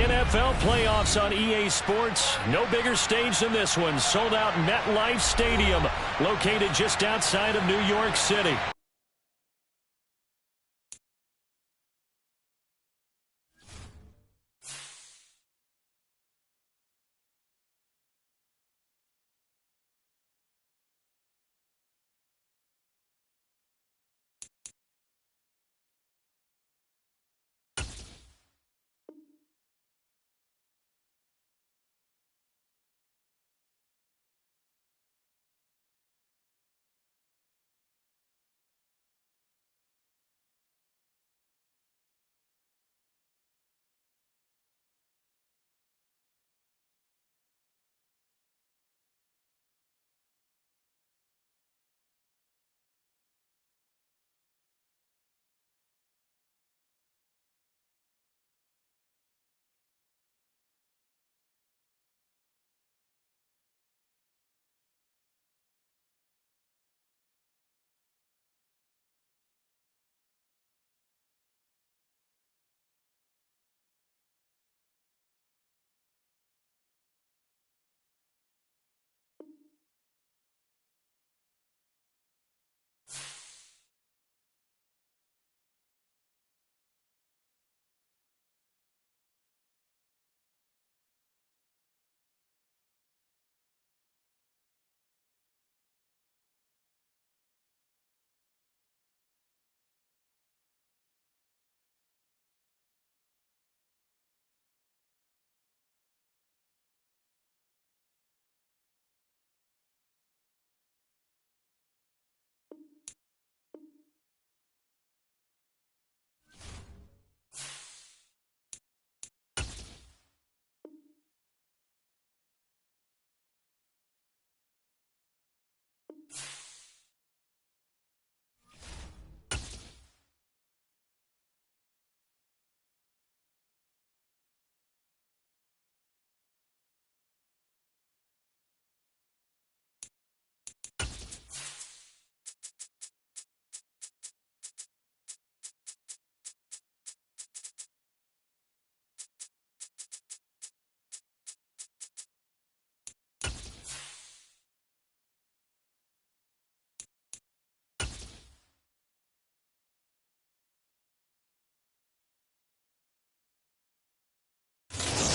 NFL playoffs on EA Sports. No bigger stage than this one. Sold out MetLife Stadium, located just outside of New York City.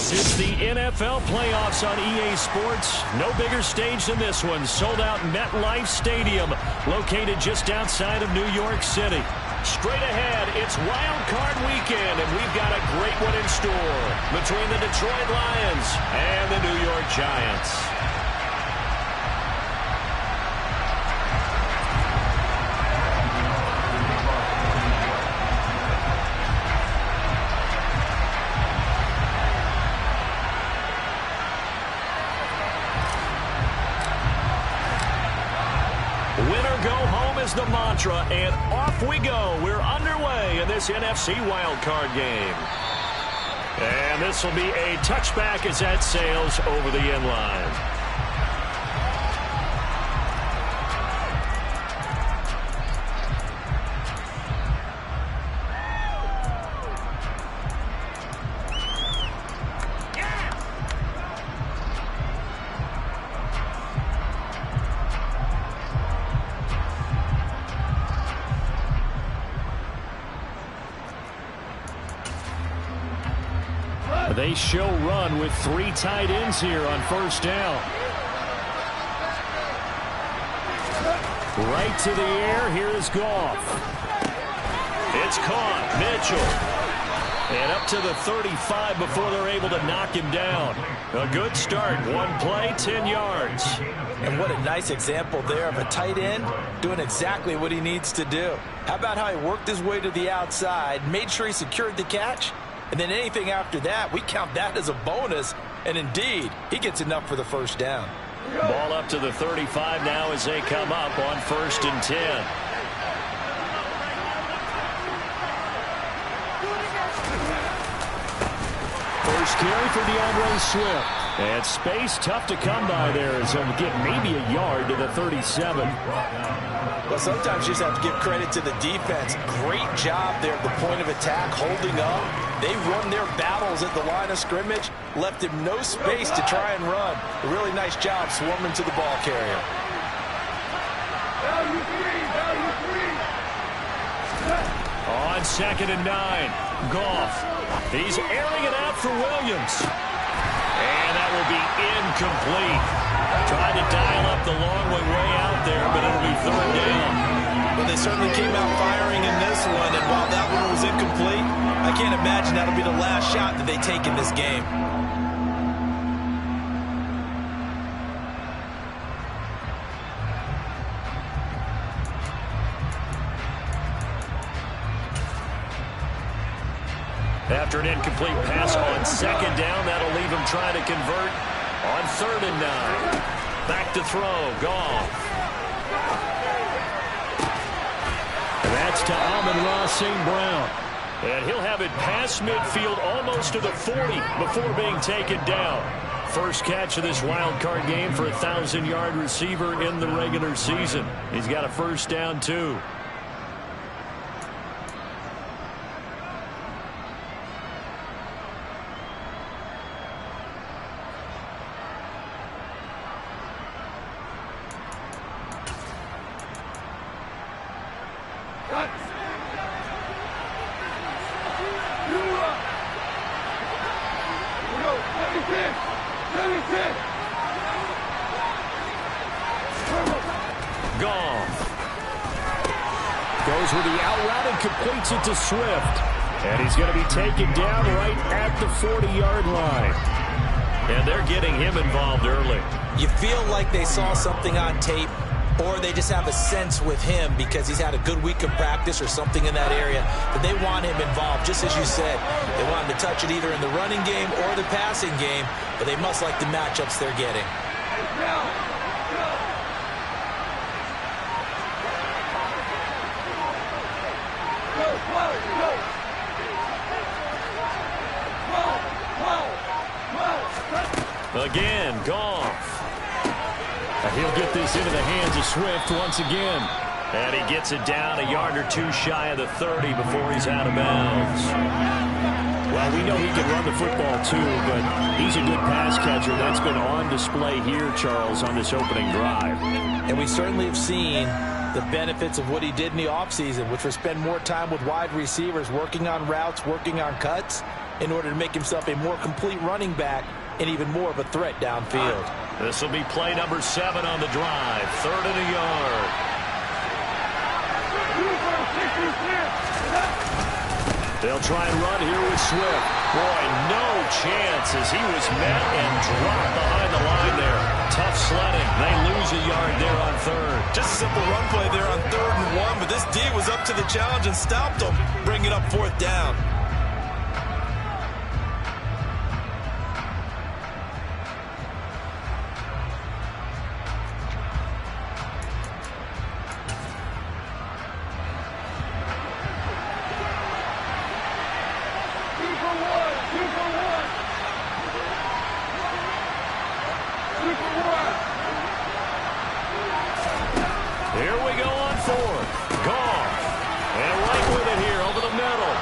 It's the NFL playoffs on EA Sports. No bigger stage than this one. Sold out MetLife Stadium, located just outside of New York City. Straight ahead, it's Wild Card Weekend, and we've got a great one in store between the Detroit Lions and the New York Giants. Winner go home is the mantra, and off we go. We're underway in this NFC wildcard game. And this will be a touchback as that sails over the end line. They show run with 3 tight ends here on first down. Right to the air. Here is Goff. It's caught. Mitchell. And up to the 35 before they're able to knock him down. A good start. One play, 10 yards. And what a nice example there of a tight end doing exactly what he needs to do. How about how he worked his way to the outside, made sure he secured the catch, and then anything after that, we count that as a bonus. And indeed, he gets enough for the first down. Ball up to the 35 now as they come up on 1st and 10. First carry for DeAndre Swift. And space tough to come by there, as he'll get maybe a yard to the 37. Well, sometimes you just have to give credit to the defense. Great job there at the point of attack, holding up. They won their battles at the line of scrimmage, left him no space to try and run. A really nice job swarming to the ball carrier. On 2nd and 9, Goff. He's airing it out for Williams. And that will be incomplete. Tried to dial up the long way out there, but it'll be 3rd down. Well, they certainly came out firing in this one, and while that one was incomplete, I can't imagine that'll be the last shot that they take in this game. After an incomplete pass on 2nd down, that'll leave him trying to convert on 3rd and 9. Back to throw, Goff. And that's to Amon-Ra St. Brown. And he'll have it past midfield almost to the 40 before being taken down. First catch of this wild card game for a 1,000-yard receiver in the regular season. He's got a 1st down, too. Goes with the out route and completes it to Swift. And he's going to be taken down right at the 40-yard line. And they're getting him involved early. You feel like they saw something on tape, or they just have a sense with him because he's had a good week of practice or something in that area that they want him involved, just as you said. They want him to touch it either in the running game or the passing game, but they must like the matchups they're getting. Again, Goff. He'll get this into the hands of Swift once again. And he gets it down a yard or two shy of the 30 before he's out of bounds. Well, we know he can run the football too, but he's a good pass catcher. That's been on display here, Charles, on this opening drive. And we certainly have seen the benefits of what he did in the offseason, which was spend more time with wide receivers, working on routes, working on cuts, in order to make himself a more complete running back and even more of a threat downfield. This will be play number 7 on the drive. 3rd and a yard. They'll try and run here with Swift. Boy, no chance as he was met and dropped behind the line there. Tough sledding. They lose a yard there on 3rd. Just a simple run play there on 3rd and 1, but this D was up to the challenge and stopped him, bringing up 4th down. Here we go on 4th. Goff. And right with it here over the middle.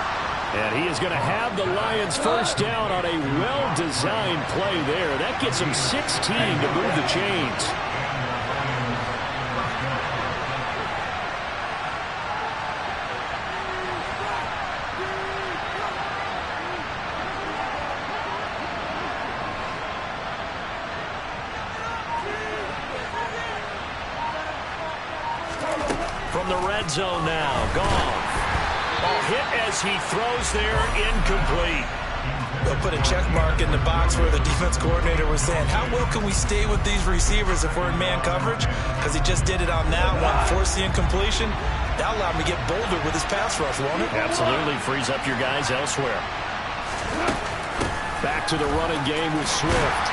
And he is going to have the Lions 1st down on a well-designed play there. That gets him 16 to move the chains. From the red zone now, Goff. Ball hit as he throws there, incomplete. They'll put a check mark in the box where the defense coordinator was saying, how well can we stay with these receivers if we're in man coverage? Because he just did it on that one, forced the incompletion. That'll allow him to get bolder with his pass rush, won't it? Absolutely, frees up your guys elsewhere. Back to the running game with Swift.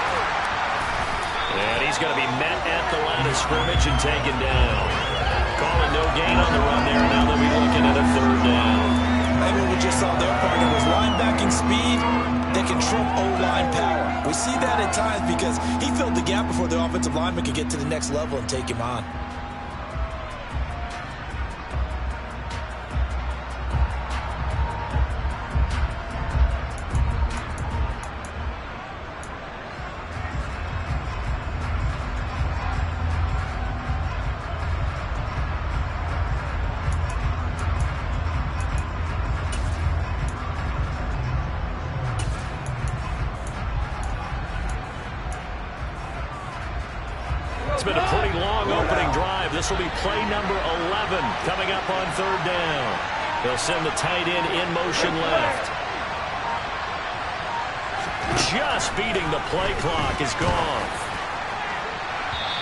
And he's going to be met at the line of scrimmage and taken down. Calling no gain on the run there. Now they'll be looking at a 3rd down. And what we just saw their partner was linebacking speed. They that can trump O-line power. We see that at times because he filled the gap before the offensive lineman could get to the next level and take him on. It's been a pretty long opening drive. This will be play number 11 coming up on third down. They'll send the tight end in motion left. Just beating the play clock is gone.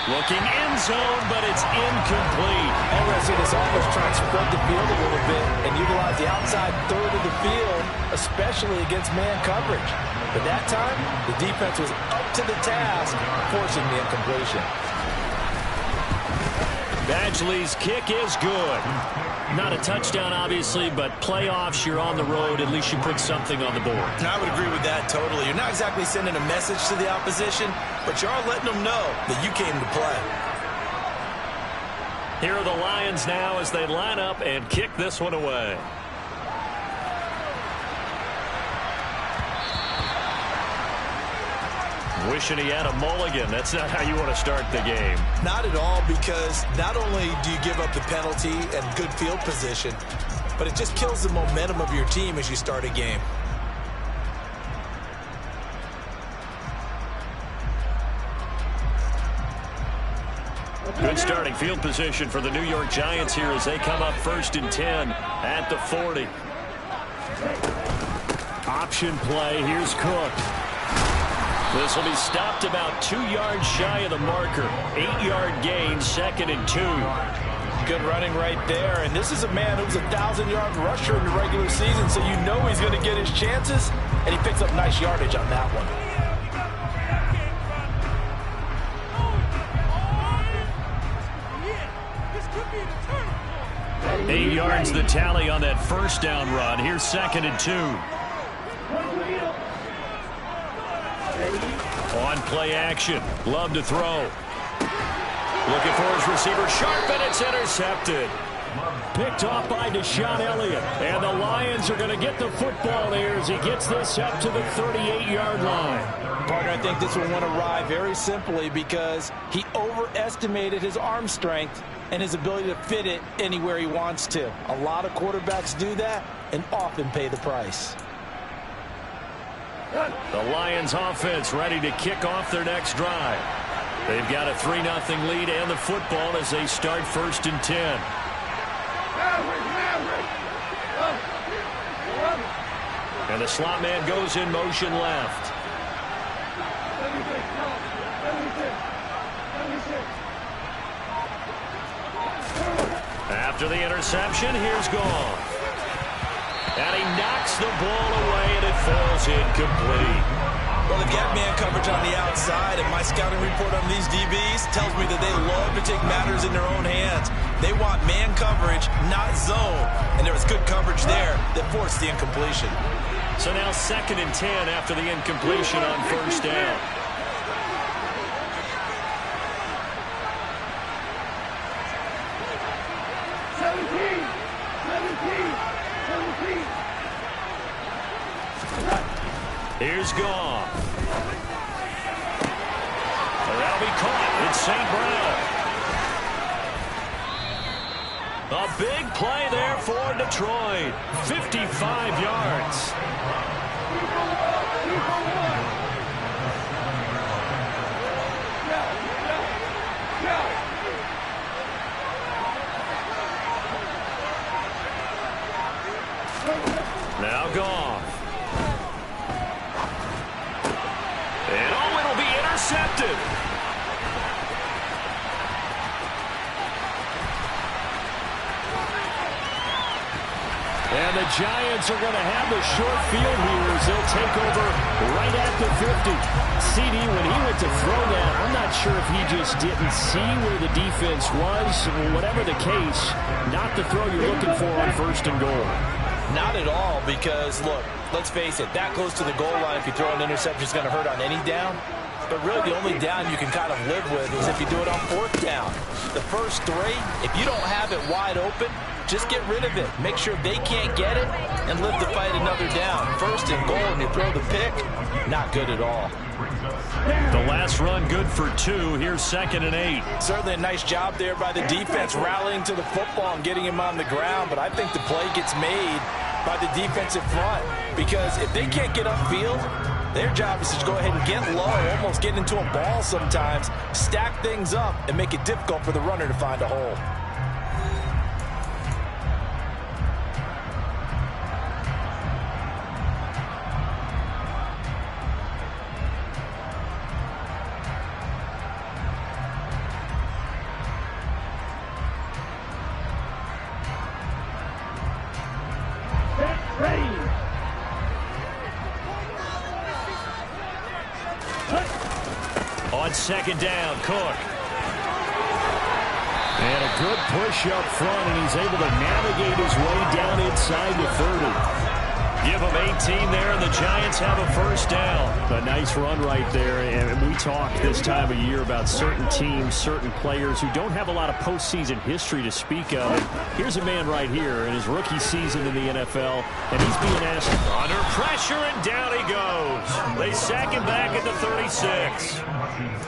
Looking end zone, but it's incomplete. And we're going to see this offense try and spread the field a little bit and utilize the outside third of the field, especially against man coverage. But that time, the defense was up to the task, forcing the incompletion. Badgley's kick is good. Not a touchdown, obviously, but playoffs, you're on the road. At least you put something on the board. And I would agree with that totally. You're not exactly sending a message to the opposition, but you are letting them know that you came to play. Here are the Lions now as they line up and kick this one away. Wishing he had a mulligan. That's not how you want to start the game. Not at all, because not only do you give up the penalty and good field position, but it just kills the momentum of your team as you start a game. Good starting field position for the New York Giants here as they come up 1st and 10 at the 40. Option play. Here's Cook. This will be stopped about 2 yards shy of the marker. 8-yard gain, 2nd and 2. Good running right there. And this is a man who was a 1,000-yard rusher in the regular season, so you know he's going to get his chances. And he picks up nice yardage on that one. 8 yards the tally on that first down run. Here's 2nd and 2. On play action. Love to throw. Looking for his receiver. Sharp, and it's intercepted. Picked off by Deshaun Elliott. And the Lions are going to get the football here as he gets this up to the 38-yard line. Partner, I think this one went awry very simply because he overestimated his arm strength and his ability to fit it anywhere he wants to. A lot of quarterbacks do that and often pay the price. The Lions offense ready to kick off their next drive. They've got a 3-0 lead and the football as they start 1st and 10. And the slot man goes in motion left. After the interception, here's Goff. And he knocks the ball away, and it falls incomplete. Well, they've got man coverage on the outside, and my scouting report on these DBs tells me that they love to take matters in their own hands. They want man coverage, not zone. And there was good coverage there that forced the incompletion. So now 2nd and 10 after the incompletion on first down. Here's Goff. That'll be caught. It's St. Brown. A big play there for Detroit. 55 yards. Now Goff. And oh, it'll be intercepted. And the Giants are going to have the short field here as they'll take over right at the 50. CD, when he went to throw that, I'm not sure if he just didn't see where the defense was. Whatever the case, not the throw you're looking for on 1st and goal. Not at all, because, look, let's face it, that close to the goal line, if you throw an interception, is going to hurt on any down. But really, the only down you can kind of live with is if you do it on 4th down. The first 3, if you don't have it wide open, just get rid of it. Make sure they can't get it and live to fight another down. 1st and goal, and you throw the pick, not good at all. The last run good for 2. Here's 2nd and 8. Certainly a nice job there by the defense, rallying to the football and getting him on the ground. But I think the play gets made by the defensive front, because if they can't get upfield, their job is to go ahead and get low, almost get into a ball sometimes, stack things up, and make it difficult for the runner to find a hole. On 2nd down, Cook. And a good push up front, and he's able to navigate his way down inside the 30. Give him 18 there, and the Giants have a 1st down. A nice run right there, and we talk this time of year about certain teams, certain players who don't have a lot of postseason history to speak of. And here's a man right here in his rookie season in the NFL, and he's being asked under pressure, and down he goes. They sack him back at the 36.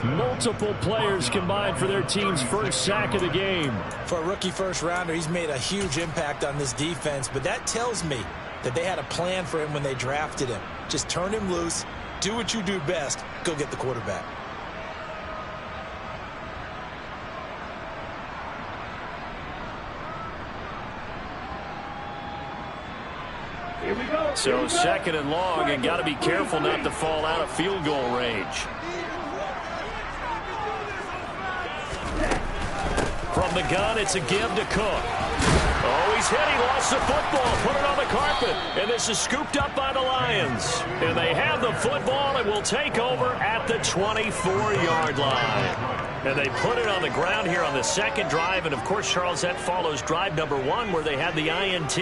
Multiple players combined for their team's 1st sack of the game. For a rookie 1st-rounder, he's made a huge impact on this defense, but that tells me that they had a plan for him when they drafted him. Just turn him loose, do what you do best, go get the quarterback. Here we go. So 2nd and long, and got to be careful not to fall out of field goal range. From the gun, it's a give to Cook. Oh, he's hit. He lost the football. Put it on the carpet. And this is scooped up by the Lions. And they have the football and will take over at the 24-yard line. And they put it on the ground here on the 2nd drive. And, of course, Charles, that follows drive number 1 where they had the INT.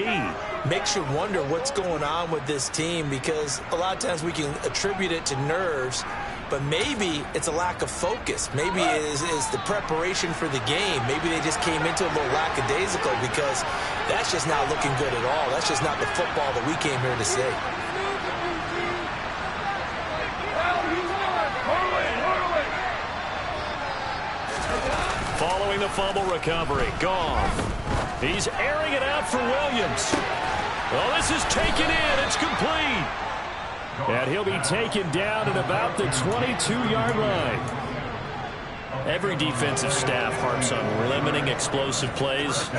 Makes you wonder what's going on with this team, because a lot of times we can attribute it to nerves, but maybe it's a lack of focus. Maybe it is the preparation for the game. Maybe they just came into a little lackadaisical, because that's just not looking good at all. That's just not the football that we came here to see. Following the fumble recovery, gone. He's airing it out for Williams. Well, this is taken in. It's complete. And he'll be taken down at about the 22-yard line. Every defensive staff harps on limiting explosive plays.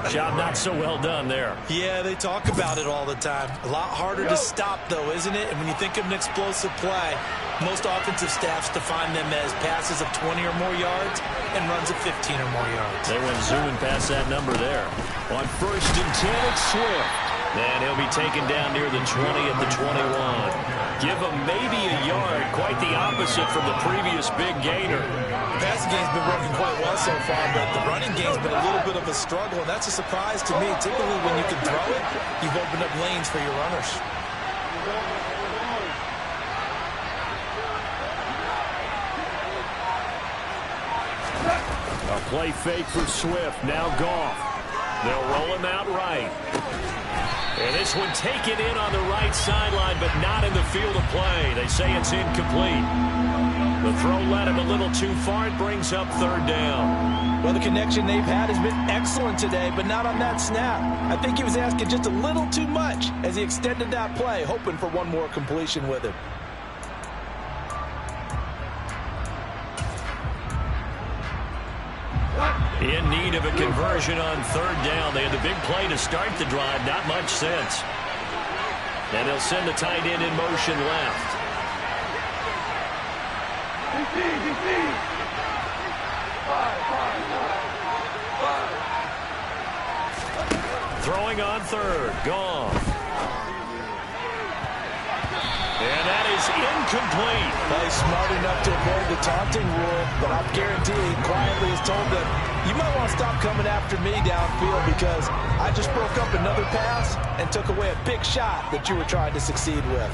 Job not so well done there. Yeah, they talk about it all the time. A lot harder to stop, though, isn't it? And when you think of an explosive play, most offensive staffs define them as passes of 20 or more yards and runs of 15 or more yards. They went zooming past that number there. On 1st and 10, it's Swift. And he'll be taken down near the 20 at the 21. Give him maybe a yard. Quite the opposite from the previous big gainer. The passing game's been working quite well so far, but the running game's been a little bit of a struggle, and that's a surprise to me. Typically, when you can throw it, you've opened up lanes for your runners. A play fake for Swift. Now Goff. They'll roll him out right. And this one taken in on the right sideline, but not in the field of play. They say it's incomplete. The throw led him a little too far. It brings up 3rd down. Well, the connection they've had has been excellent today, but not on that snap. I think he was asking just a little too much as he extended that play, hoping for one more completion with it. In need of a conversion on 3rd down. They had the big play to start the drive. Not much sense. And they'll send the tight end in motion left. Throwing on 3rd. Gone. And that is incomplete. Well, he's smart enough to avoid the taunting rule, but I'll guarantee he quietly has told them, You might want to stop coming after me downfield because I just broke up another pass and took away a big shot that you were trying to succeed with.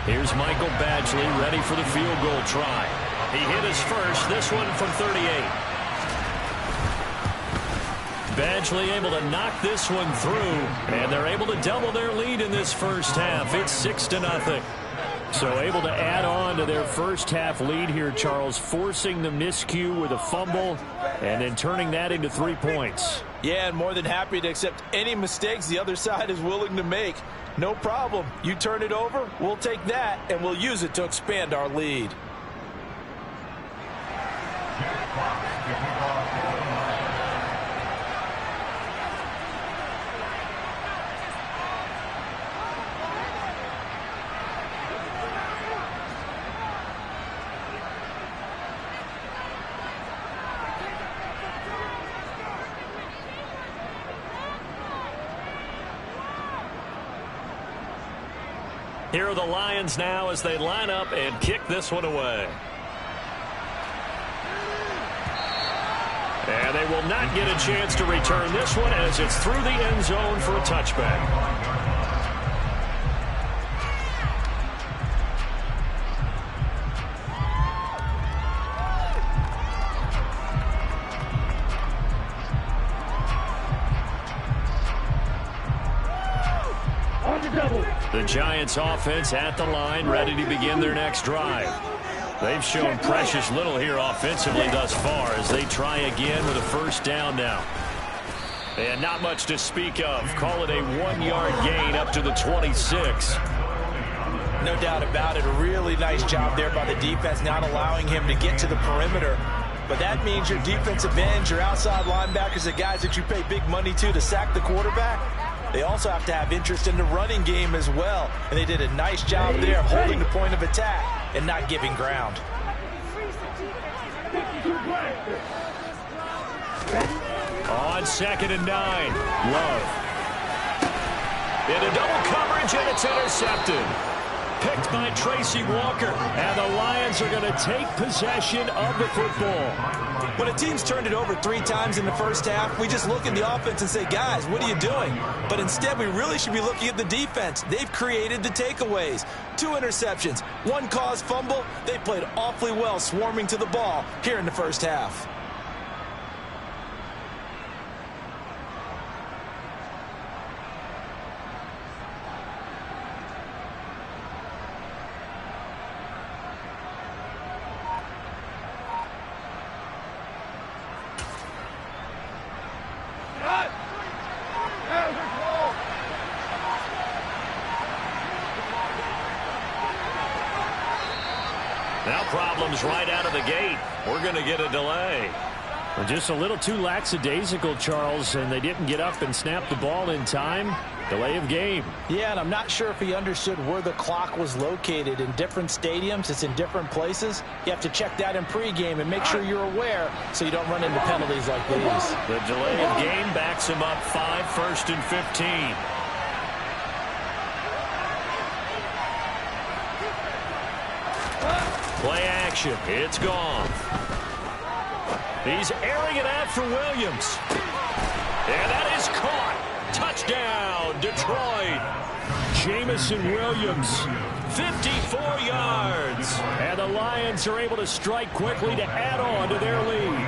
Here's Michael Badgley ready for the field goal try. He hit his first, this one from 38. Badgley able to knock this one through, and they're able to double their lead in this first half. It's 6-0. So able to add on to their first half lead here, Charles, forcing the miscue with a fumble and then turning that into 3 points. Yeah, and more than happy to accept any mistakes the other side is willing to make. No problem. You turn it over, we'll take that, and we'll use it to expand our lead. Here are the Lions now as they line up and kick this one away. And they will not get a chance to return this one as it's through the end zone for a touchback. The Giants offense at the line, ready to begin their next drive. They've shown precious little here offensively thus far as they try again with a first down now. And not much to speak of. Call it a 1-yard gain up to the 26. No doubt about it. A really nice job there by the defense, not allowing him to get to the perimeter. But that means your defensive ends, your outside linebackers, the guys that you pay big money to sack the quarterback, they also have to have interest in the running game as well. And they did a nice job there holding the point of attack and not giving ground. On 2nd and 9, Love. Into double coverage, and it's intercepted. Picked by Tracy Walker, and the Lions are going to take possession of the football. When a team's turned it over 3 times in the first half, we just look at the offense and say, guys, what are you doing? But instead, we really should be looking at the defense. They've created the takeaways. 2 interceptions, 1 caused fumble. They played awfully well swarming to the ball here in the first half. Now problems right out of the gate. We're going to get a delay. Well, just a little too lackadaisical, Charles, and they didn't get up and snap the ball in time. Delay of game. Yeah, and I'm not sure if he understood where the clock was located. In different stadiums, it's in different places. You have to check that in pregame and make sure you're aware so you don't run into penalties like these. The delay of game backs him up 5, 1st and 15. Play action. It's gone. He's airing it out for Williams. And that is caught. Touchdown, Detroit. Jamison Williams, 54 yards. And the Lions are able to strike quickly to add on to their lead.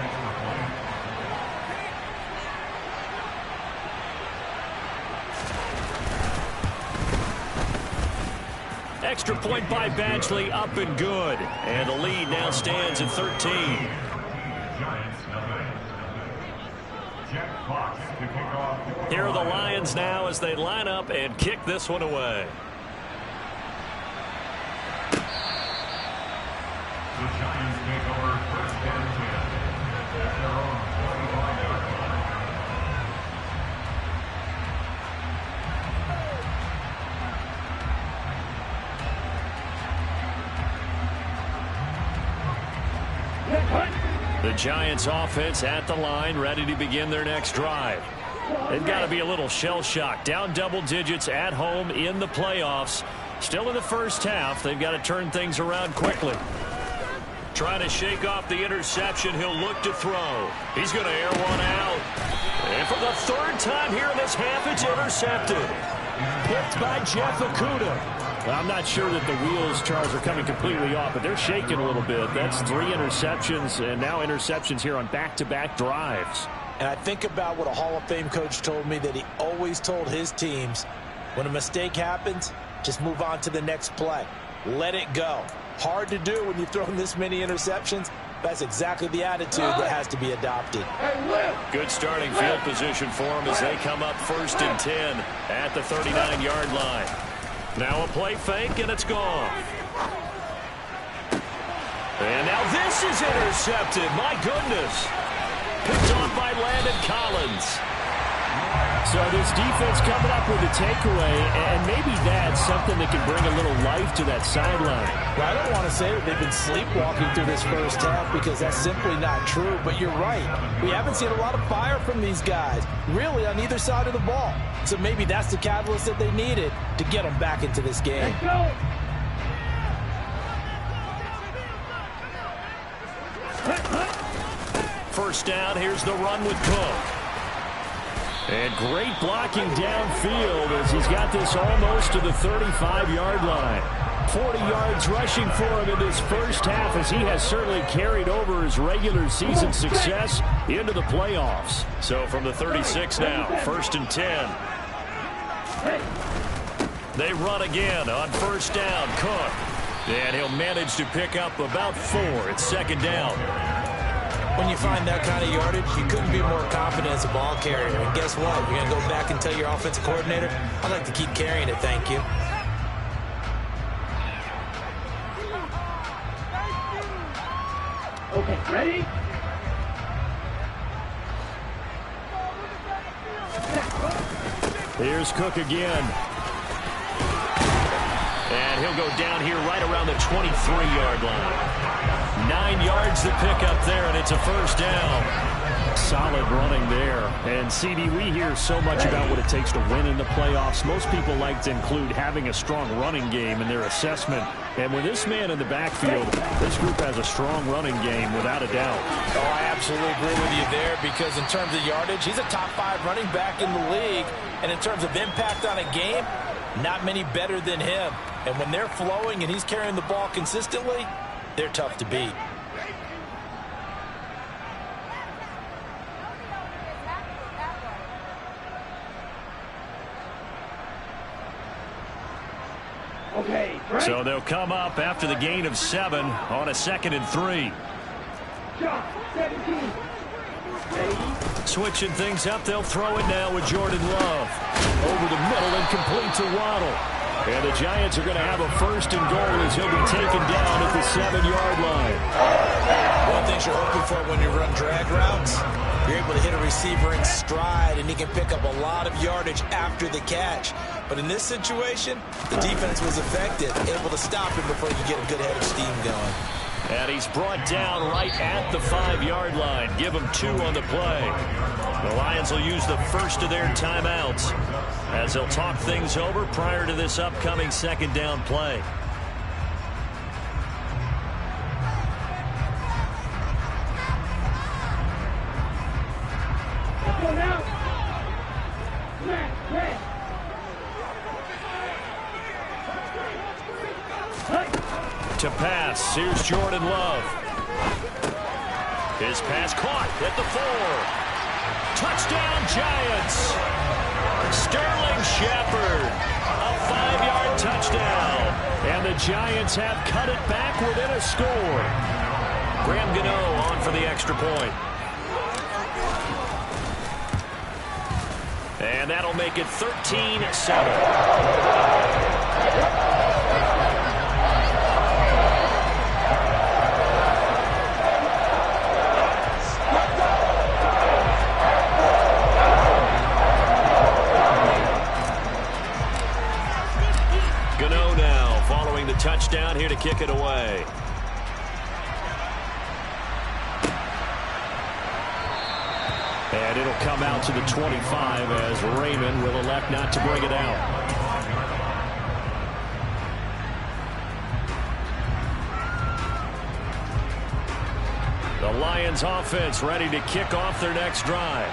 Extra point by Badgley, up and good. And the lead now stands at 13. Here are the Lions now as they line up and kick this one away. The Giants take over 1st and 10 at their own 25-yard line. The Giants offense at the line, ready to begin their next drive. They've got to be a little shell-shocked. Down double digits at home in the playoffs. Still in the first half. They've got to turn things around quickly. trying to shake off the interception. He'll look to throw. He's going to air one out. And for the third time here in this half, it's intercepted. Picked by Jeff Okudah. Well, I'm not sure that the wheels, Charles, are coming completely off, but they're shaking a little bit. That's 3 interceptions, and now interceptions here on back-to-back drives. And I think about what a Hall of Fame coach told me, that he always told his teams, when a mistake happens, just move on to the next play. Let it go. Hard to do when you've thrown this many interceptions. That's exactly the attitude that has to be adopted. Good starting field position for them as they come up 1st and 10 at the 39-yard line. Now a play fake, and it's gone. And now this is intercepted. My goodness. Picked off by Landon Collins. So this defense coming up with a takeaway, and maybe that's something that can bring a little life to that sideline. Well, I don't want to say that they've been sleepwalking through this first half, because that's simply not true. But you're right. We haven't seen a lot of fire from these guys, really, on either side of the ball. So maybe that's the catalyst that they needed to get them back into this game. Let's go. First down, here's the run with Cook. And great blocking downfield as he's got this almost to the 35-yard line. 40 yards rushing for him in this first half, as he has certainly carried over his regular season success into the playoffs. So from the 36 now, 1st and 10. They run again on first down. Cook. And he'll manage to pick up about 4. It's 2nd down. When you find that kind of yardage, you couldn't be more confident as a ball carrier. And guess what? You're going to go back and tell your offensive coordinator, I'd like to keep carrying it, thank you. Okay, ready? Here's Cook again. And he'll go down here right around the 23-yard line. 9 yards to pick up there, and it's a first down. Solid running there. And, CD, we hear so much about what it takes to win in the playoffs. Most people like to include having a strong running game in their assessment. And with this man in the backfield, this group has a strong running game without a doubt. Oh, I absolutely agree with you there, because in terms of yardage, he's a top 5 running back in the league. And in terms of impact on a game, not many better than him. And when they're flowing and he's carrying the ball consistently, they're tough to beat. Okay, ready? So they'll come up after the gain of 7 on a 2nd and 3. Shot, 17. Ready? Switching things up, they'll throw it now with Jordan Love. Over the middle and complete to Waddle. And the Giants are going to have a 1st and goal as he'll be taken down at the 7-yard line. One thing you're hoping for when you run drag routes, you're able to hit a receiver in stride, and he can pick up a lot of yardage after the catch. But in this situation, the defense was effective, able to stop him before you get a good head of steam going. And he's brought down right at the 5-yard line. Give him 2 on the play. The Lions will use the first of their timeouts as they'll talk things over prior to this upcoming 2nd down play. Let's go now. Red. To pass, here's Jordan Love. His pass caught at the 4. Touchdown, Giants. Sterling Shepard, a 5-yard touchdown. And the Giants have cut it back within a score. Graham Gano on for the extra point. And that'll make it 13-7. Touchdown here to kick it away. And it'll come out to the 25 as Raymond will elect not to bring it out. The Lions offense ready to kick off their next drive.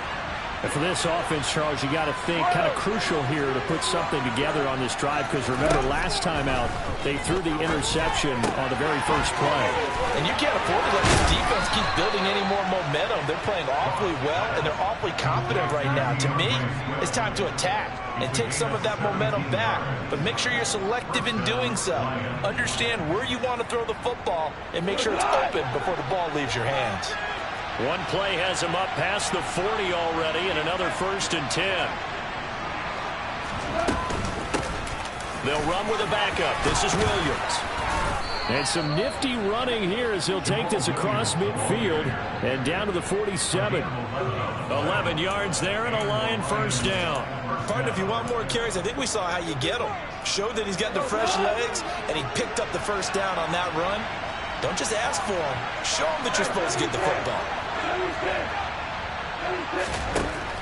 And for this offense, Charles, you got to think kind of crucial here to put something together on this drive, because remember last time out they threw the interception on the very first play. And you can't afford to let the defense keep building any more momentum. They're playing awfully well, and they're awfully confident right now. To me, it's time to attack and take some of that momentum back. But make sure you're selective in doing so. Understand where you want to throw the football and make sure it's open before the ball leaves your hands. One play has him up past the 40 already, and another 1st and 10. They'll run with a backup. This is Williams. And some nifty running here as he'll take this across midfield and down to the 47. 11 yards there and a Lion 1st down. Partner, if you want more carries, I think we saw how you get them. Showed that he's got the fresh legs, and he picked up the 1st down on that run. Don't just ask for them. Show them that you're supposed to get the football.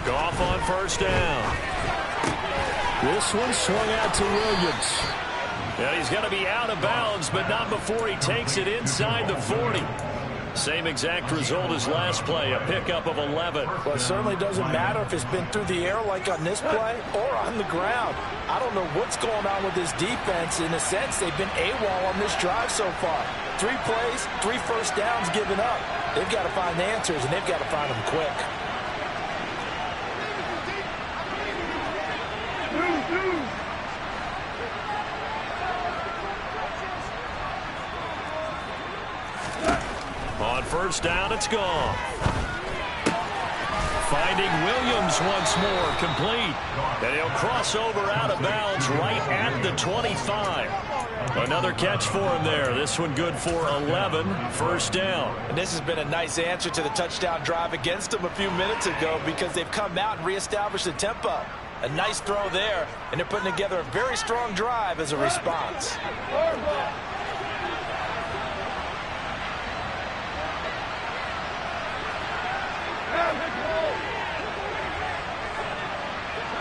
Goff on 1st down. This one swung out to Williams. And he's going to be out of bounds, but not before he takes it inside the 40. Same exact result as last play, a pickup of 11. Well, it certainly doesn't matter if it's been through the air like on this play or on the ground. I don't know what's going on with this defense. In a sense, they've been AWOL on this drive so far. 3 plays, 3 1st downs given up. They've got to find answers, and they've got to find them quick. On 1st down, it's gone. Finding Williams once more, complete. And he'll cross over out of bounds right at the 25. Another catch for him there. This one good for 11, 1st down. And this has been a nice answer to the touchdown drive against them a few minutes ago, because they've come out and reestablished the tempo. A nice throw there, and they're putting together a very strong drive as a response.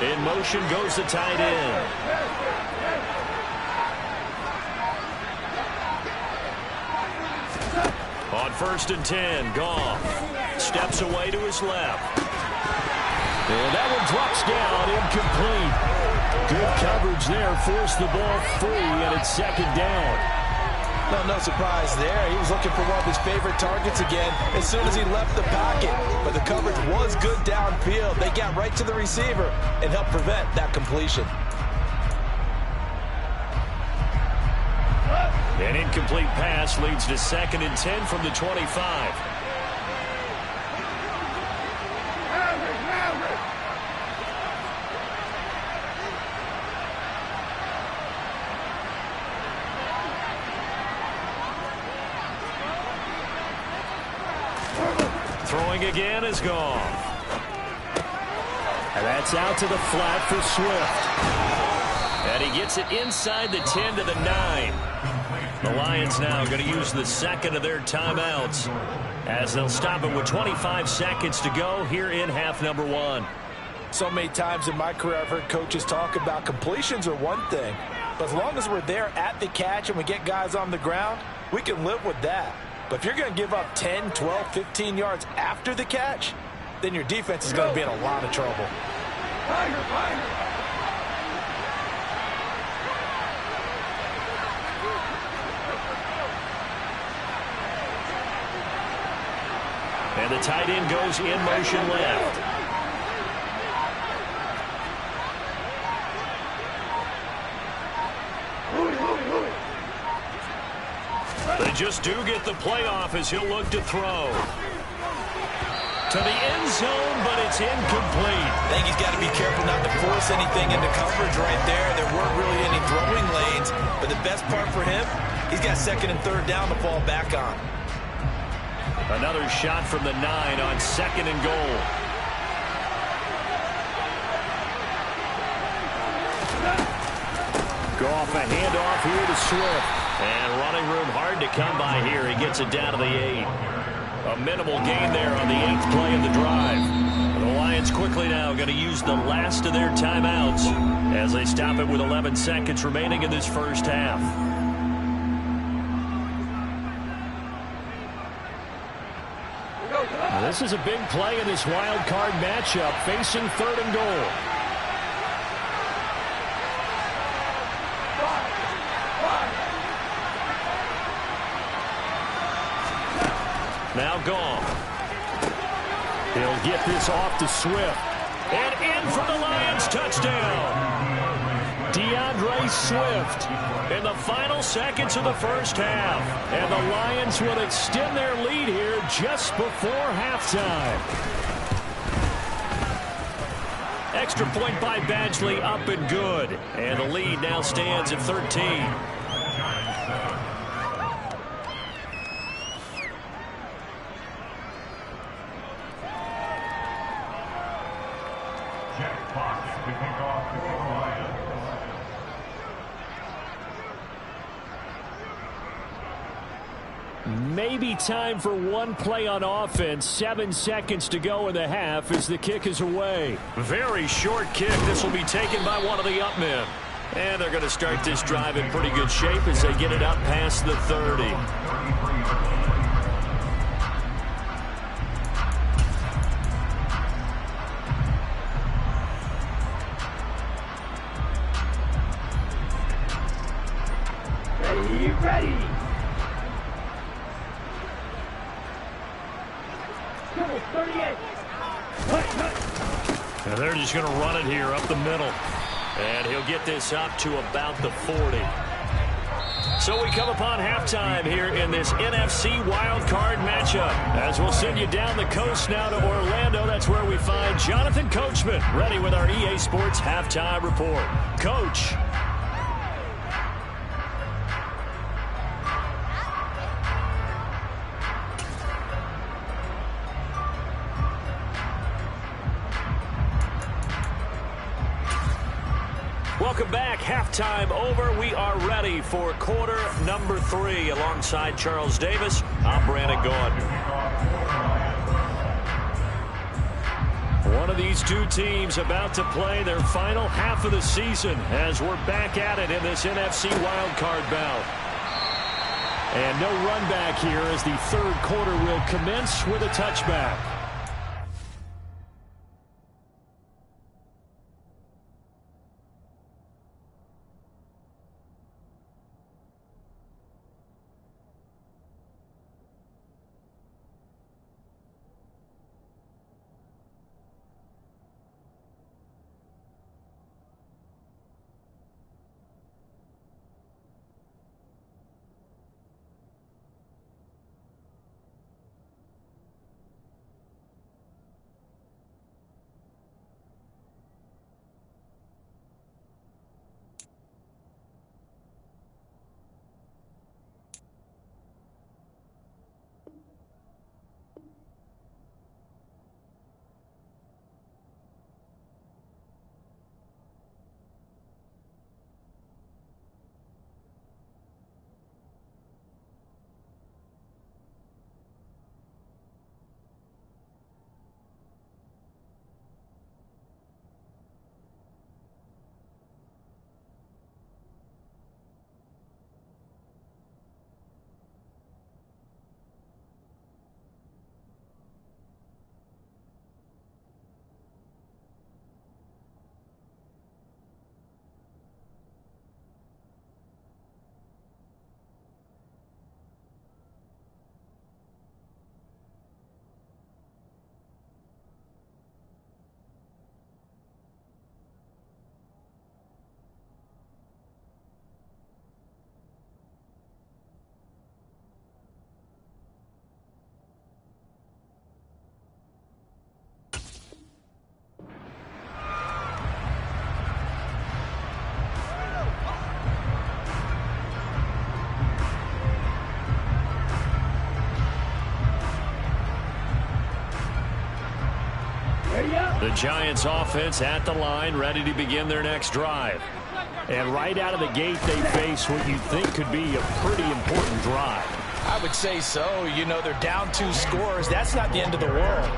In motion goes the tight end. On 1st and 10, Goff steps away to his left. And that one drops down, incomplete. Good coverage there, forced the ball free, and it's 2nd down. No surprise there. He was looking for one of his favorite targets again as soon as he left the pocket. But the coverage was good downfield. They got right to the receiver and helped prevent that completion. An incomplete pass leads to 2nd and 10 from the 25. Throwing again is gone. And that's out to the flat for Swift. And he gets it inside the 10 to the 9. The Lions now going to use the 2nd of their timeouts as they'll stop it with 25 seconds to go here in half number 1. So many times in my career I've heard coaches talk about completions are one thing, but as long as we're there at the catch and we get guys on the ground, we can live with that. But if you're going to give up 10, 12, 15 yards after the catch, then your defense is going to be in a lot of trouble. And the tight end goes in motion left. They just do get the playoff as he'll look to throw. To the end zone, but it's incomplete. I think he's got to be careful not to force anything into coverage right there. There weren't really any throwing lanes, but the best part for him, he's got 2nd and 3rd down to fall back on. Another shot from the 9 on 2nd and goal. Goff a handoff here to Swift. And running room hard to come by here. He gets it down to the 8. A minimal gain there on the 8th play of the drive. The Lions quickly now going to use the last of their timeouts as they stop it with 11 seconds remaining in this first half. This is a big play in this wild card matchup, facing 3rd and goal. Now gone. He'll get this off to Swift. And in for the Lions, touchdown. DeAndre Swift in the final seconds of the first half. And the Lions will extend their lead here just before halftime. Extra point by Badgley, up and good. And the lead now stands at 13. Maybe time for one play on offense. 7 seconds to go in the half as the kick is away. Very short kick. This will be taken by one of the up men. And they're going to start this drive in pretty good shape as they get it up past the 30. Ready. And they're just going to run it here up the middle. And he'll get this up to about the 40. So we come upon halftime here in this NFC wildcard matchup. As we'll send you down the coast now to Orlando. That's where we find Jonathan Coachman ready with our EA Sports halftime report. Coach. Welcome back. Halftime over. We are ready for quarter number 3. Alongside Charles Davis, I'm Brandon Gaudin. One of these two teams about to play their final half of the season as we're back at it in this NFC wildcard bout. And no run back here as the 3rd quarter will commence with a touchback. The Giants offense at the line, ready to begin their next drive. And right out of the gate, they face what you think could be a pretty important drive. I would say so. You know, they're down 2 scores. That's not the end of the world.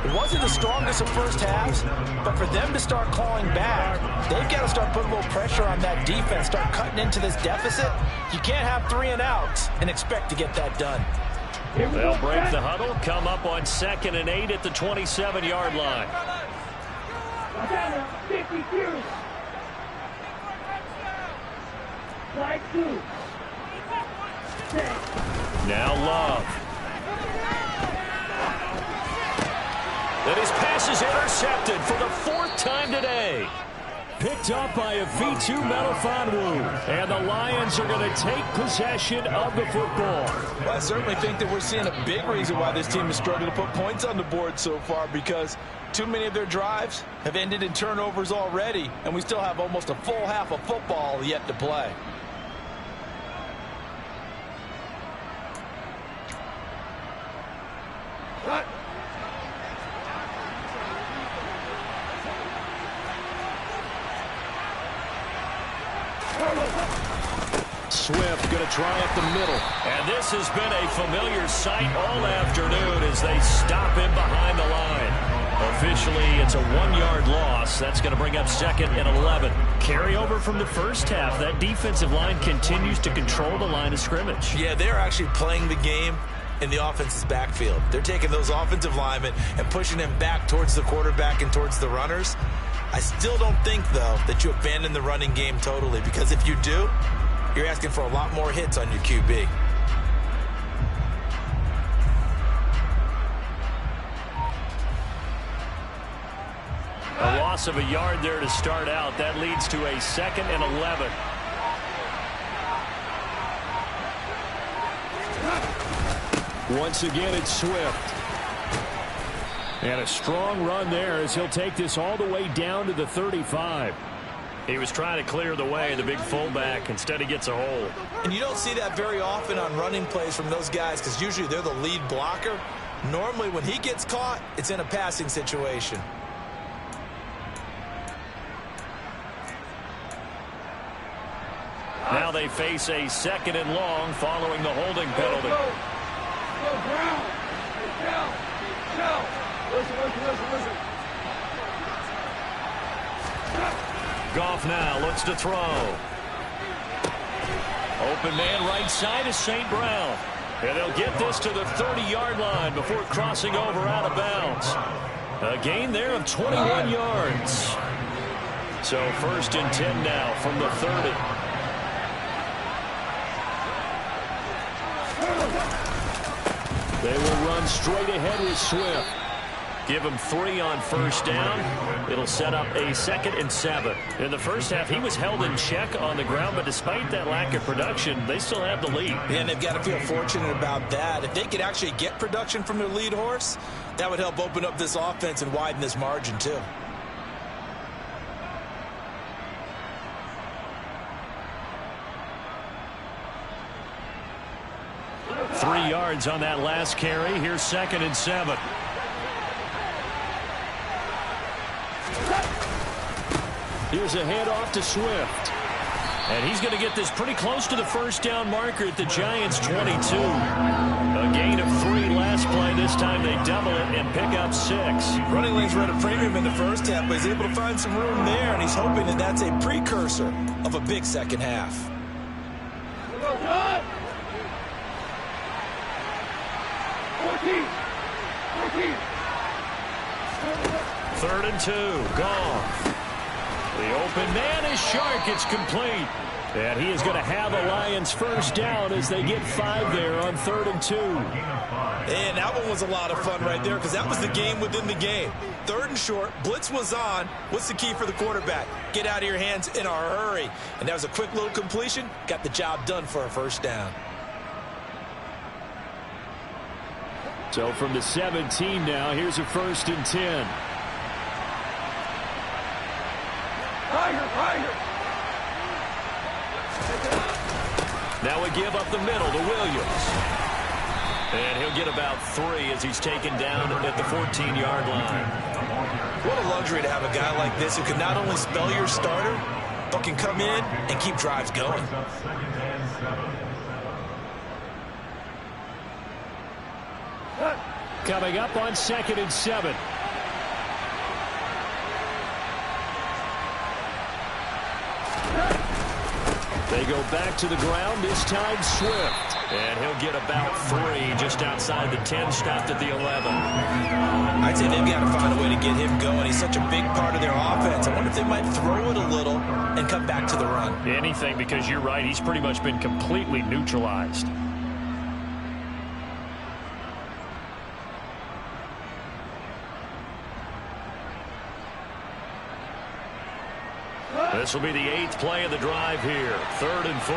It wasn't the strongest of first halves, but for them to start clawing back, they've got to start putting a little pressure on that defense, start cutting into this deficit. You can't have 3 and outs and expect to get that done. They'll break the huddle, come up on 2nd and 8 at the 27-yard line. 52. Flag 2. Now Love. And his pass is intercepted for the 4th time today. Picked up by a Fitu Melifonwu. And the Lions are going to take possession of the football. Well, I certainly think that we're seeing a big reason why this team is struggling to put points on the board so far, because too many of their drives have ended in turnovers already, and we still have almost a full half of football yet to play. Swift going to try up the middle. And this has been a familiar sight all afternoon as they stop him behind the line. Officially, it's a 1-yard loss. That's going to bring up 2nd and 11. Carryover from the first half. That defensive line continues to control the line of scrimmage. Yeah, they're actually playing the game in the offense's backfield. They're taking those offensive linemen and pushing them back towards the quarterback and towards the runners. I still don't think, though, that you abandon the running game totally, because if you do, you're asking for a lot more hits on your QB. A loss of a yard there to start out. That leads to a 2nd and 11. Once again, it's Swift. And a strong run there as he'll take this all the way down to the 35. He was trying to clear the way, the big fullback. Instead, he gets a hole. And you don't see that very often on running plays from those guys, because usually they're the lead blocker. Normally, when he gets caught, it's in a passing situation. Now they face a 2nd and long following the holding penalty. Go, Brown. Go. Listen. Goff now looks to throw. Open man right side is St. Brown. And they'll get this to the 30-yard line before crossing over out of bounds. A gain there of 21 yards. So 1st and 10 now from the 30. They will run straight ahead with Swift. Give him 3 on 1st down. It'll set up a 2nd and 7. In the first half, he was held in check on the ground, but despite that lack of production, they still have the lead. Yeah, and they've got to feel fortunate about that. If they could actually get production from their lead horse, that would help open up this offense and widen this margin too. Three yards on that last carry. Here's 2nd and 7. Here's a handoff to Swift. And he's going to get this pretty close to the 1st down marker at the Giants' 22. A gain of 3 last play. This time they double it and pick up 6. Running lanes were at a premium in the first half, but he's able to find some room there, and he's hoping that that's a precursor of a big second half. Go, John. 14. 3rd and 2. Goff. The open man is Shark. It's complete. And he is going to have a Lions 1st down as they get 5 there on 3rd and 2. And that one was a lot of fun right there, because that was the game within the game. 3rd and short, blitz was on. What's the key for the quarterback? Get out of your hands in a hurry. And that was a quick little completion. Got the job done for a 1st down. So from the 17 now, here's a 1st and 10. Now we give up the middle to Williams. And he'll get about 3 as he's taken down at the 14-yard line. What a luxury to have a guy like this who can not only spell your starter, but can come in and keep drives going. Coming up on 2nd and 7. They go back to the ground, this time Swift. And he'll get about 3 just outside the 10, stopped at the 11. I'd say they've got to find a way to get him going. He's such a big part of their offense. I wonder if they might throw it a little and come back to the run. Anything, because you're right, he's pretty much been completely neutralized. This will be the 8th play of the drive here. 3rd and 4.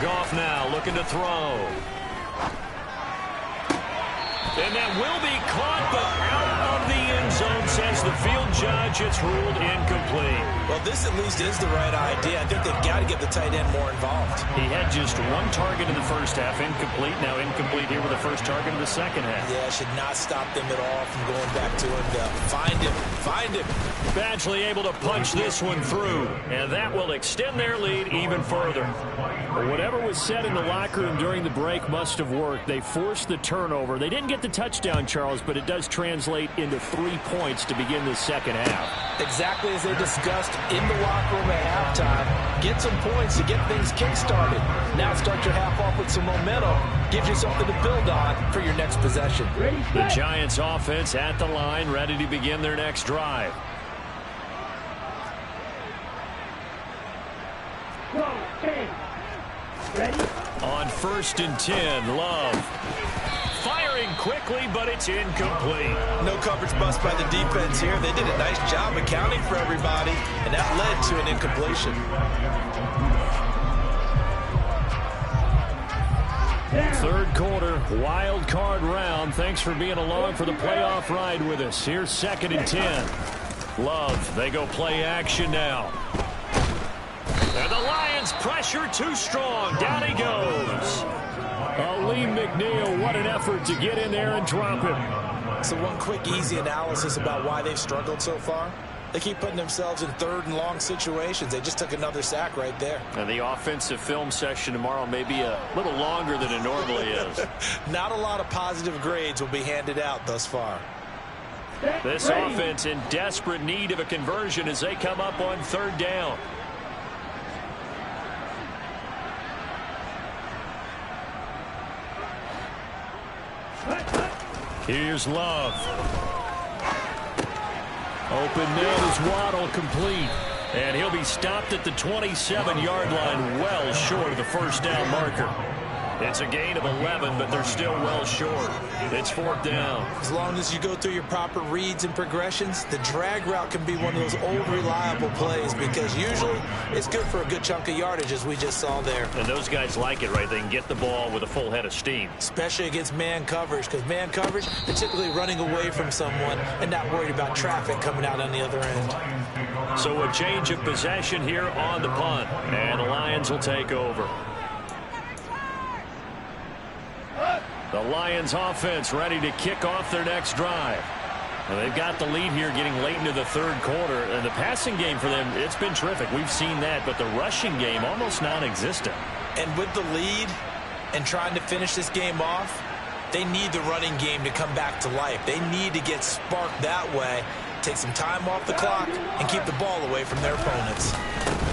Goff now looking to throw. And that will be caught, but out of the end zone, says the field judge. It's ruled incomplete. Well, this at least is the right idea. I think they've got to get the tight end more involved. He had just 1 target in the first half, incomplete. Now incomplete here with the first target in the second half. Yeah, should not stop them at all from going back to him to find him. Find him. Badgley able to punch this one through, and that will extend their lead even further. Whatever was said in the locker room during the break must have worked. They forced the turnover. They didn't get the touchdown, Charles, but it does translate into 3 points to begin the second half. Exactly as they discussed in the locker room at halftime. Get some points to get things kick-started. Now start your half off with some momentum. Gives you something to build on for your next possession. The Giants offense at the line, ready to begin their next drive. Ready? On 1st and 10, Love. Firing quickly, but it's incomplete. No coverage bust by the defense here. They did a nice job accounting for everybody, and that led to an incompletion. 3rd quarter, wild card round. Thanks for being along for the playoff ride with us. Here's 2nd and 10. Love, they go play action now. And the Lions pressure too strong. Down he goes. Lee McNeil, what an effort to get in there and drop him. So one quick, easy analysis about why they've struggled so far. They keep putting themselves in 3rd and long situations. They just took another sack right there. And the offensive film session tomorrow may be a little longer than it normally is. Not a lot of positive grades will be handed out thus far. This offense in desperate need of a conversion as they come up on 3rd down. Here's Love. Open net is Waddle, complete. And he'll be stopped at the 27-yard line, well short of the first down marker. It's a gain of 11, but they're still well short. It's 4th down. As long as you go through your proper reads and progressions, the drag route can be one of those old reliable plays because usually it's good for a good chunk of yardage, as we just saw there. And those guys like it, right? They can get the ball with a full head of steam. Especially against man coverage, because man coverage, they're typically running away from someone and not worried about traffic coming out on the other end. So a change of possession here on the punt, and the Lions will take over. The Lions offense ready to kick off their next drive. Well, they've got the lead here getting late into the 3rd quarter. And the passing game for them, it's been terrific. We've seen that. But the rushing game, almost non-existent. And with the lead and trying to finish this game off, they need the running game to come back to life. They need to get sparked that way, take some time off the clock, and keep the ball away from their opponents.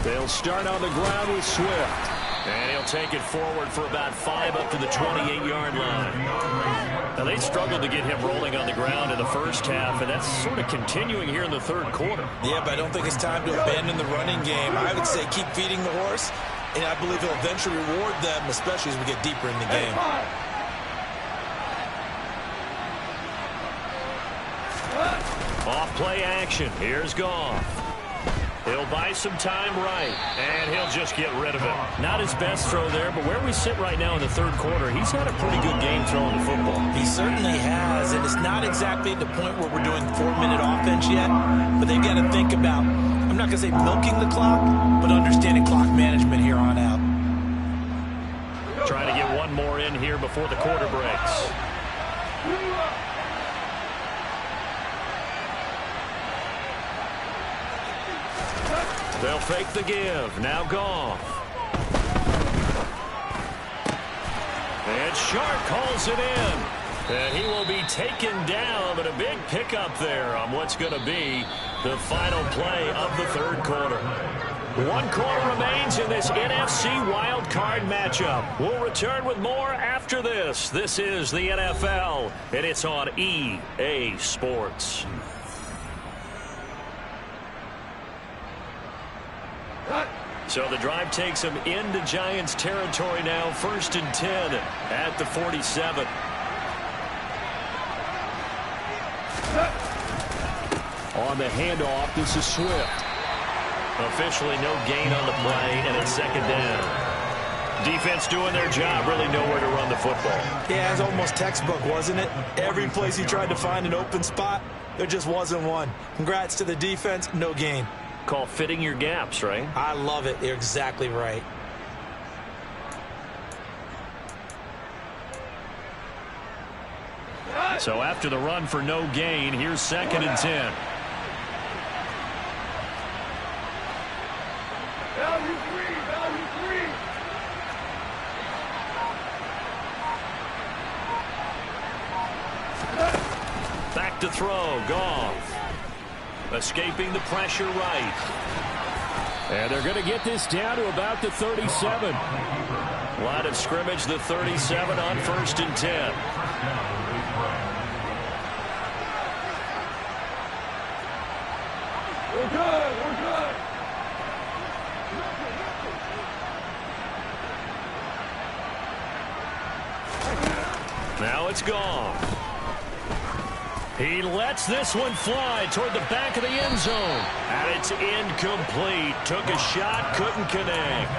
They'll start on the ground with Swift. And he'll take it forward for about 5 up to the 28-yard line. Now, they struggled to get him rolling on the ground in the first half, and that's sort of continuing here in the 3rd quarter. Yeah, but I don't think it's time to abandon the running game. I would say keep feeding the horse, and I believe he'll eventually reward them, especially as we get deeper in the game. Off play action. Here's Goff. He'll buy some time right, and he'll just get rid of it. Not his best throw there, but where we sit right now in the 3rd quarter, he's had a pretty good game throwing the football. He certainly has, and it's not exactly at the point where we're doing 4-minute offense yet, but they've got to think about, I'm not going to say milking the clock, but understanding clock management here on out. Trying to get one more in here before the quarter breaks. They'll fake the give. Now Goff. And Sharp calls it in. And he will be taken down, but a big pickup there on what's going to be the final play of the third quarter. 1 quarter remains in this NFC wildcard matchup. We'll return with more after this. This is the NFL, and it's on EA Sports. So the drive takes them into Giants territory now. 1st and 10 at the 47. On the handoff, this is Swift. Officially no gain on the play, and it's 2nd down. Defense doing their job, really nowhere to run the football. Yeah, it's almost textbook, wasn't it? Every place he tried to find an open spot, there just wasn't one. Congrats to the defense, no gain. Call fitting your gaps, right? I love it. You're exactly right. So after the run for no gain, here's 2nd and 10. Value three, value three. Back to throw, Goff. Escaping the pressure right. And they're going to get this down to about the 37. Line of scrimmage, the 37 on 1st and 10. We're good, we're good. Now it's gone. He lets this one fly toward the back of the end zone. And it's incomplete. Took a shot, couldn't connect.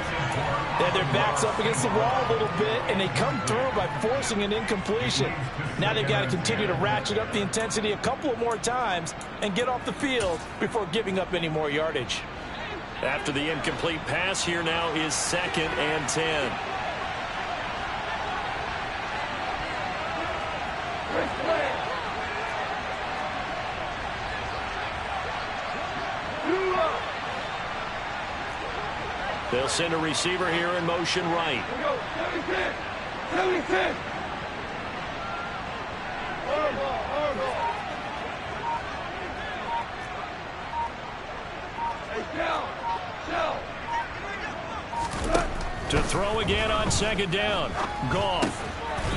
They had their backs up against the wall a little bit, and they come through by forcing an incompletion. Now they've got to continue to ratchet up the intensity a couple of more times and get off the field before giving up any more yardage. After the incomplete pass, here now is 2nd and 10. They'll send a receiver here in motion right. Here we go, 70-10, 70-10. Horrible. Hey, Shell. To throw again on 2nd down. Goff.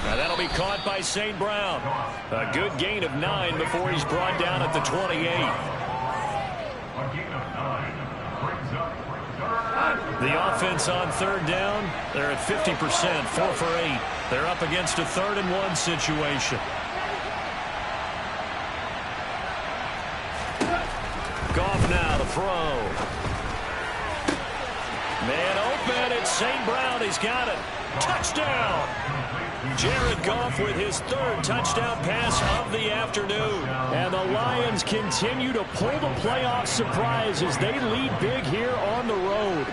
Now that'll be caught by St. Brown. A good gain of 9 before he's brought down at the 28. A gain of 9 brings up The offense on 3rd down, they're at 50%, 4 for 8. They're up against a 3rd and 1 situation. Goff now to throw. Man open, it's St. Brown. He's got it. Touchdown! Jared Goff with his 3rd touchdown pass of the afternoon. And the Lions continue to pull the playoff surprise as they lead big here on the road.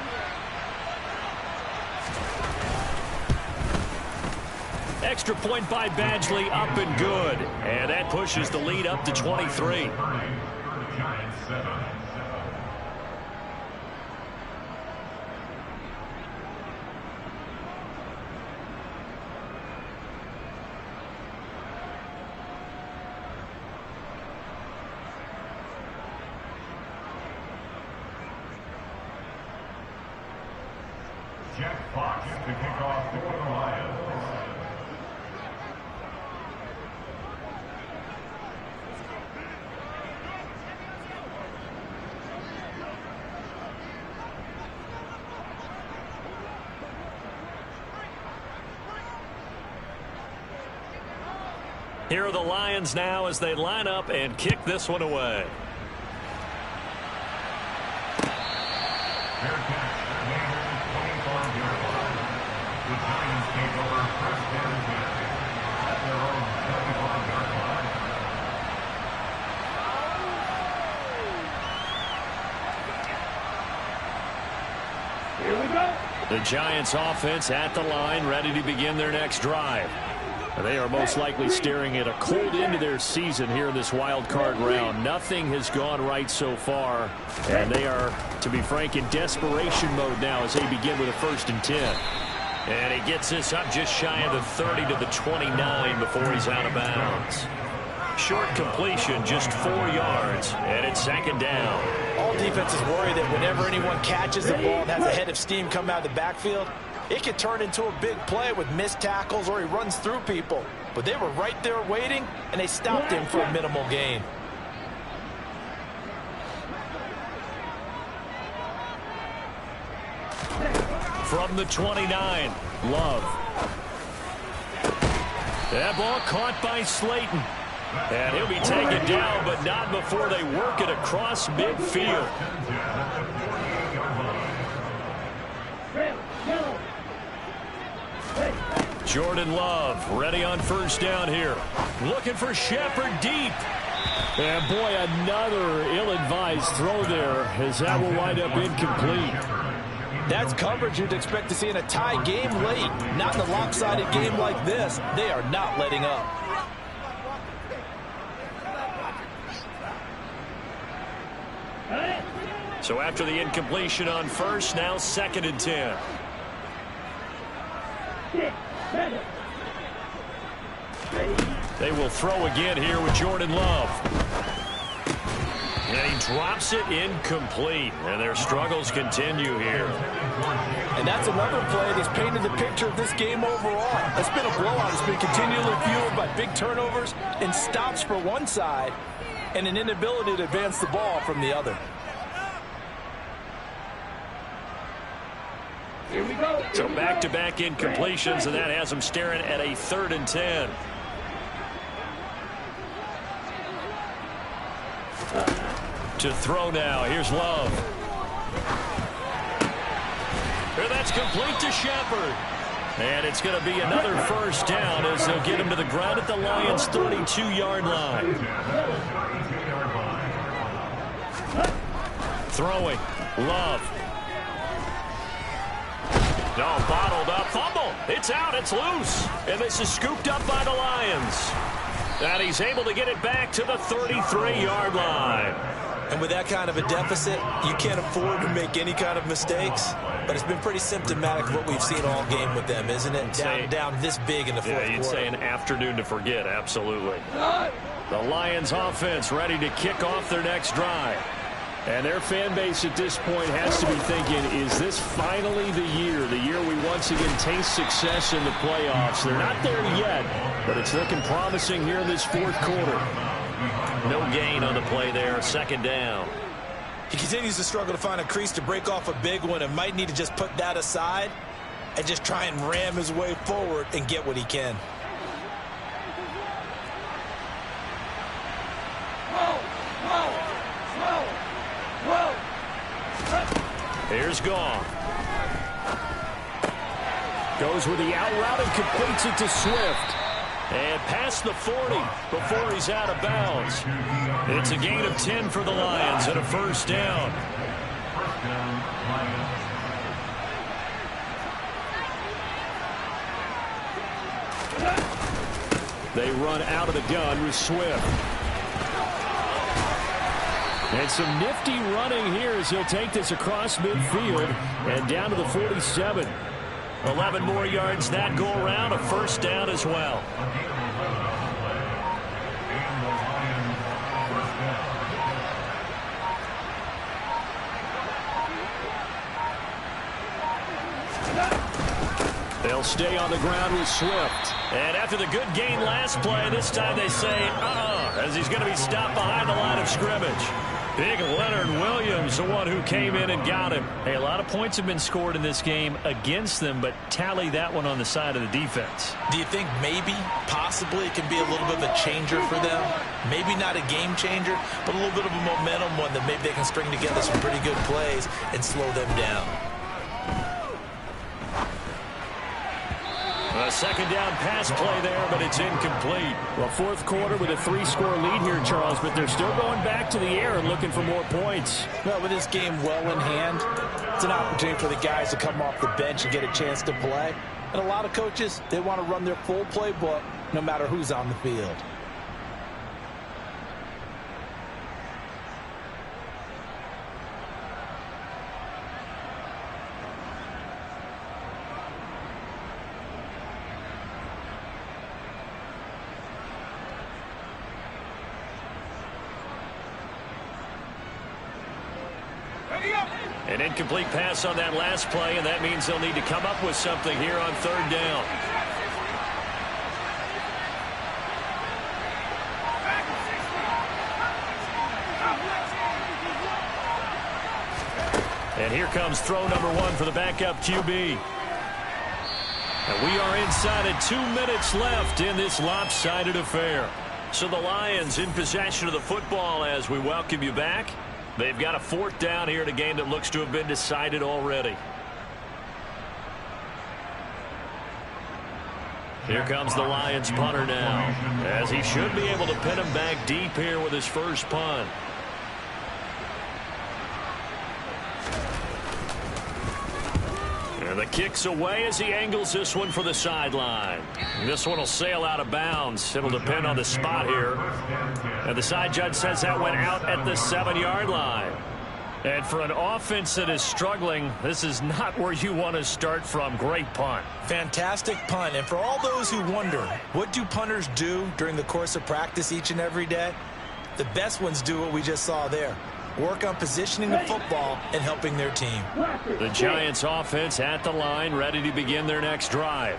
Extra point by Badgley, up and good. And that pushes the lead up to 23. Giants 7. Jack Fox to kick off for the Lions. Here are the Lions now as they line up and kick this one away. Fair catch. The Giants take over 1st and 10 at their own 75-yard line. Here we go. The Giants offense at the line, ready to begin their next drive. They are most likely staring at a cold end to their season here in this wild card round. Nothing has gone right so far, and they are, to be frank, in desperation mode now as they begin with a 1st and 10. And he gets this up just shy of the 30 to the 29 before he's out of bounds. Short completion, just 4 yards, and it's second down. All defenses worry that whenever anyone catches the ball and has a head of steam come out of the backfield, it could turn into a big play with missed tackles or he runs through people. But they were right there waiting, and they stopped him for a minimal gain. From the 29, Love. That ball caught by Slayton. And he'll be taken down, but not before they work it across midfield. Jordan Love ready on first down here. Looking for Shepard deep. And boy, another ill-advised throw there as that will wind up incomplete. That's coverage you'd expect to see in a tie game late. Not in a lopsided game like this. They are not letting up. So after the incompletion on first, now 2nd and 10. They will throw again here with Jordan Love. And he drops it incomplete. And their struggles continue here. And that's another play that's painted the picture of this game overall. It's been a blowout. It's been continually fueled by big turnovers and stops for one side and an inability to advance the ball from the other. Here we go. So back-to-back incompletions, and that has them staring at a 3rd and 10. To throw now. Here's Love. Here, that's complete to Shepard. And it's going to be another first down as they'll get him to the ground at the Lions' 32-yard line. Throwing. Love. No, bottled up. Fumble. It's out. It's loose. And this is scooped up by the Lions. And he's able to get it back to the 33-yard line. And with that kind of a deficit, you can't afford to make any kind of mistakes. But it's been pretty symptomatic of what we've seen all game with them, isn't it? Down this big in the fourth quarter. Yeah, you'd say an afternoon to forget. Absolutely. The Lions offense ready to kick off their next drive. And their fan base at this point has to be thinking, is this finally the year we once again taste success in the playoffs? They're not there yet, but it's looking promising here in this fourth quarter. No gain on the play there, 2nd down. He continues to struggle to find a crease to break off a big one and might need to just put that aside and just try and ram his way forward and get what he can. Here's Gong. Goes with the out route and completes it to Swift. And past the 40 before he's out of bounds. It's a gain of 10 for the Lions and a first down. They run out of the gun with Swift. And some nifty running here as he'll take this across midfield and down to the 47. 11 more yards that go around, a first down as well. They'll stay on the ground with Swift. And after the good gain last play, this time they say, as he's going to be stopped behind the line of scrimmage. Big Leonard Williams, the one who came in and got him. Hey, a lot of points have been scored in this game against them, but tally that one on the side of the defense. Do you think maybe, possibly, it can be a little bit of a changer for them? Maybe not a game changer, but a little bit of a momentum one that maybe they can string together some pretty good plays and slow them down. A 2nd down pass play there, but it's incomplete. Well, fourth quarter with a 3-score lead here, Charles, but they're still going back to the air and looking for more points. Well, with this game well in hand, it's an opportunity for the guys to come off the bench and get a chance to play. And a lot of coaches, they want to run their full playbook no matter who's on the field. An incomplete pass on that last play, and that means they'll need to come up with something here on third down. And here comes throw number 1 for the backup QB. And we are inside of 2 minutes left in this lopsided affair. So the Lions in possession of the football as we welcome you back. They've got a 4th down here in a game that looks to have been decided already. Here comes the Lions punter now, as he should be able to pin him back deep here with his first punt. And the kick's away as he angles this one for the sideline. This one will sail out of bounds. It'll depend on the spot here. And the side judge says that went out at the 7-yard line. And for an offense that is struggling, this is not where you want to start from. Great punt. Fantastic punt. And for all those who wonder, what do punters do during the course of practice each and every day? The best ones do what we just saw there. Work on positioning the football and helping their team. The Giants offense at the line, ready to begin their next drive.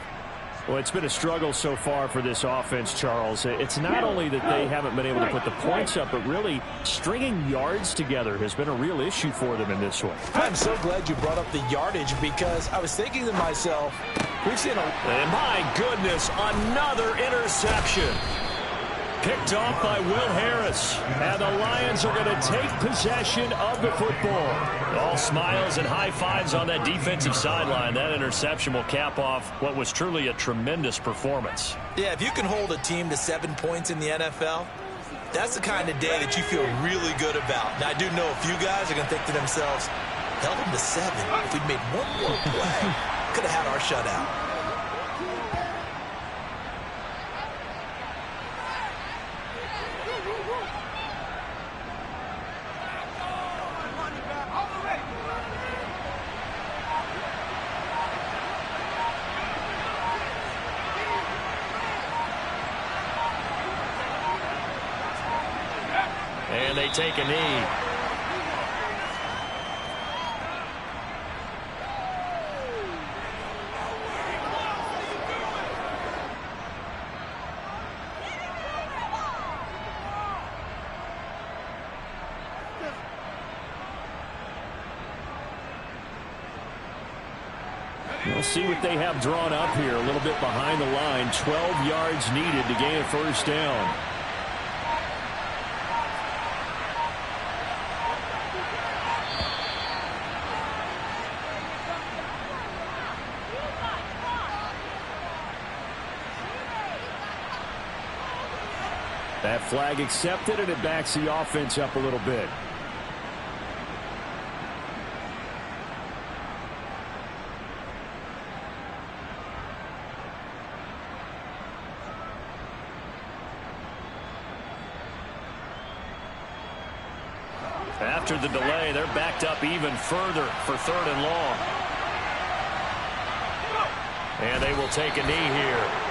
Well, it's been a struggle so far for this offense, Charles. It's not only that they haven't been able to put the points up, but really stringing yards together has been a real issue for them in this one. I'm so glad you brought up the yardage because I was thinking to myself, we've seen a... And my goodness, another interception. Picked off by Will Harris. And the Lions are going to take possession of the football. All smiles and high fives on that defensive sideline. That interception will cap off what was truly a tremendous performance. Yeah, if you can hold a team to 7 points in the NFL, that's the kind of day that you feel really good about. Now, I do know a few guys are going to think to themselves, held them to 7. If we'd made one more play, could have had our shutout. And they take a knee. We'll see what they have drawn up here a little bit behind the line. 12 yards needed to gain a first down. That flag accepted, and it backs the offense up a little bit. After the delay, they're backed up even further for 3rd and long. And they will take a knee here.